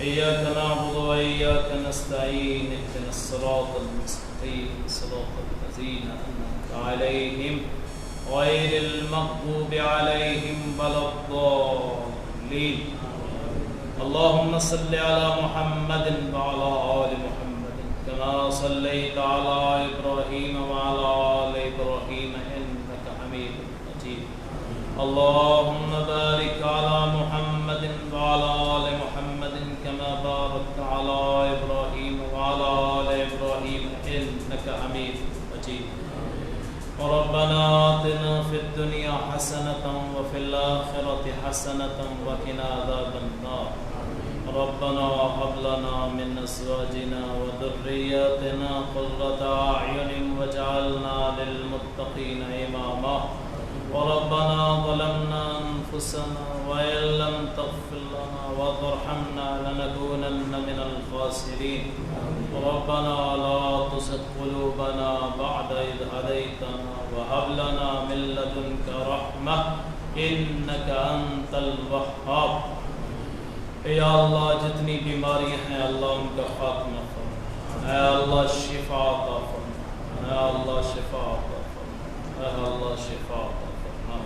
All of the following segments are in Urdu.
إياك نعبد وإياك نستعين اهدنا الصراط المستقيم صراط الذين أنعمت عليهم غير المغضوب عليهم ولا الضالين اللهم صل على محمد وعلى آل محمد كما صليت على إبراهيم وعلى آل إبراهيم إنك حميد مجيد اللهم بارك على محمد وعلى آل محمد كما باركت على إبراهيم وعلى آل إبراهيم إنك حميد مجيد ربنا آتنا في الدنيا حسنة وفي الآخرة حسنة وقنا عذاب النار ربنا هب لنا من أزواجنا وذرياتنا قرة أعين واجعلنا للمتقين إماما وربنا ظلمنا أنفسنا وإن لم تغفر لنا وترحمنا لنكونن من الخاسرين ربنا لا تزغ قلوبنا بعد إذ هديتنا وهب لنا من لدنك رحمة إنك أنت الوهاب یا اللہ جتنی بیماریاں ہیں اللہ ان کا خاتمہ فرما اے اللہ شفا عطا فرما اے اللہ شفا عطا فرما اے اللہ شفا عطا فرما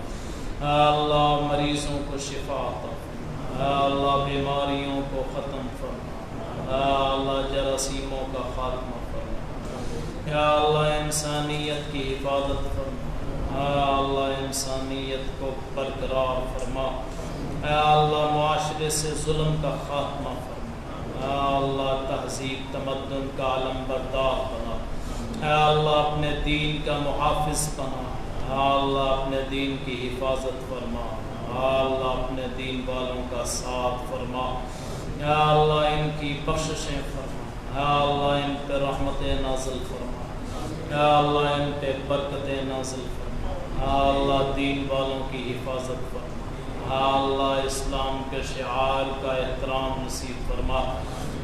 اے اللہ مریضوں کو شفا عطا فرما اے اللہ بیماریوں کو ختم فرما اے اللہ جراثیموں کا خاتمہ فرما یا اللہ انسانیت کی حفاظت فرما اے اللہ انسانیت کو برقرار فرما اے اللہ معاشرے سے ظلم کا خاتمہ فرما اے اللہ تہذیب تمدن کا علم بردار بنا اے اللہ اپنے دین کا محافظ بنا اے اللہ اپنے دین کی حفاظت فرما اے اللہ اپنے دین والوں کا ساتھ فرما اے اللہ ان کی بخششیں فرما اے اللہ ان پہ رحمتیں نازل فرما اے اللہ ان پہ برکتیں نازل فرما اے اللہ دین والوں کی حفاظت فرما اللہ اسلام کے شعار کا احترام نصیب فرما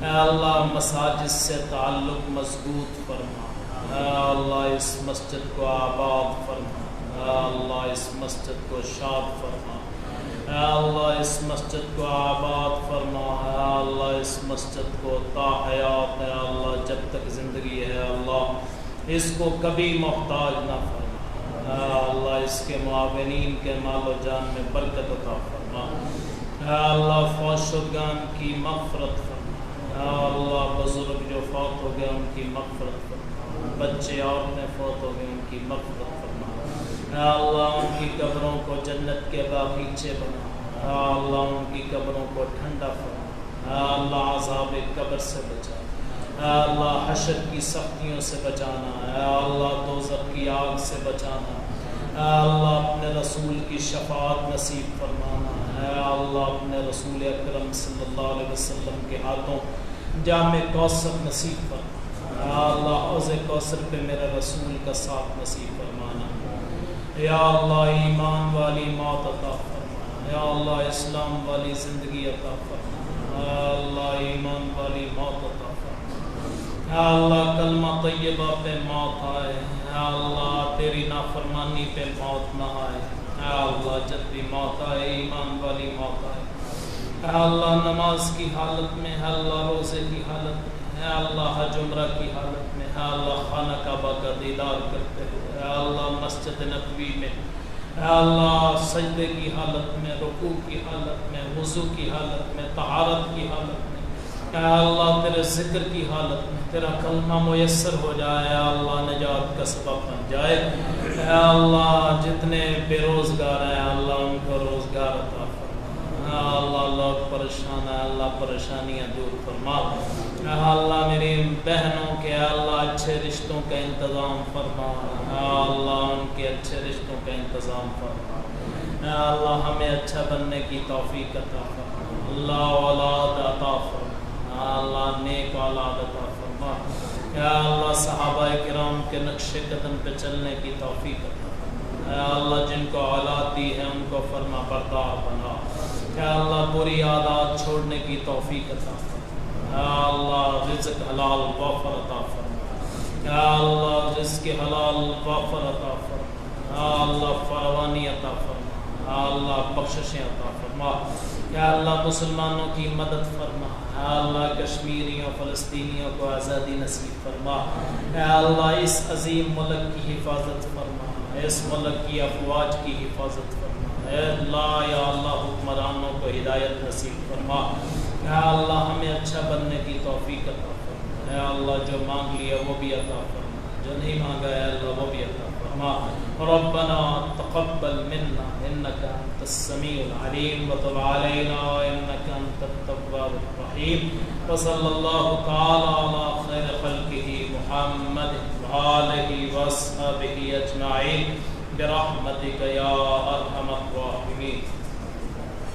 اے اللہ مساجد سے تعلق مضبوط فرما اے اللہ اس مسجد کو آباد فرما اے اللہ اس مسجد کو شاد فرما اے اللہ اس مسجد کو آباد فرما اے اللہ اس مسجد کو تا حیات اے اللہ جب تک زندگی ہے اللہ اس کو کبھی محتاج نہ فرما اے اللہ اس کے معاونین کے مال و جان میں برکت عطا فرما اے اللہ فوت شدگان کی مغفرت فرما اے اللہ بزرگ جو فوت ہو گئے ان کی مغفرت فرما بچے عورتیں فوت ہو گئے ان کی مغفرت فرما اے اللہ ان کی قبروں کو جنت کے باغیچے بنا اے اللہ ان کی قبروں کو ٹھنڈا فرما اے اللہ عذاب قبر سے بچا اے اللہ حشر کی سختیوں سے بچانا اے اللہ دوزخ کی آگ سے بچانا اے اللہ اپنے رسول کی شفاعت نصیب فرمانا اے اللہ اپنے رسول اکرم صلی اللہ علیہ وسلم کے ہاتھوں جام کوثر نصیب فرمانا اے اللہ حوض کوثر پہ میرے رسول کا ساتھ نصیب فرمانا یا اللہ ایمان والی موت عطا فرمانا یا اللہ اسلام والی زندگی عطا فرمانا اے اللہ ایمان والی موت عطا اے اللہ کلمہ طیبہ پہ موت آئے اے اللہ تیری نافرمانی پہ موت نہ آئے اے اللہ جب بھی موت آئے ایمان والی موت آئے اے اللہ نماز کی حالت میں اے اللہ روزے کی حالت میں اے اللہ حج عمرہ کی حالت میں اے اللہ خانہ کعبہ کا دیدار کرتے ہوئے اے اللہ مسجد نبوی میں اے اللہ سجدے کی حالت میں رکوع کی حالت میں وضو کی حالت میں طہارت کی حالت میں اے اللہ تیرے ذکر کی حالت میں تیرا کلمہ میسر ہو جائے اے اللہ نجات کا سبب بن جائے اے اللہ جتنے بے روزگار ہیں اللہ ان کو روزگار عطا فرما اے اللہ لوگ پریشان ہیں اللہ پریشانیاں دور فرما اے اللہ میری بہنوں کے اے اللہ اچھے رشتوں کا انتظام فرما اے اللہ ان کے اچھے رشتوں کا انتظام فرما اے اللہ ہمیں اچھا بننے کی توفیق عطا فرما اللہ اولاد عطا فرما اللہ نیک اولاد عطا فرما یا اللہ صحابہ کرام کے نقش قدم پہ چلنے کی توفیق عطا فرما یا اللہ جن کو اولاد دی ہے ان کو فرما بردار بنا یا اللہ بری عادات چھوڑنے کی توفیق عطا فرما یا اللہ رزق حلال وافر عطا فرما یا اللہ رزق حلال وافر عطا فرما یا اللہ فراوانی عطا فرما یا اللہ بخششیں عطا فرما فرما. یا اللہ مسلمانوں کی مدد فرما. یا اللہ کشمیریوں فلسطینیوں کو آزادی نصیب فرما. یا اللہ اس عظیم ملک کی حفاظت فرما. اس ملک کی افواج کی حفاظت فرما. اے اللہ یا اللہ حکمرانوں کو ہدایت نصیب فرما. یا اللہ ہمیں اچھا بننے کی توفیق عطا فرما. اے اللہ جو مانگ لیا وہ بھی عطا فرما, جو نہیں مانگا ہے اللہ وہ بھی عطا فرما. ربنا تقبل منا انك انت السميع العليم وتب علينا انك انت التواب الرحيم. وصلى الله تعالى على خير خلقه محمد وآله وصحبه اجمعين برحمتك يا ارحم الراحمين.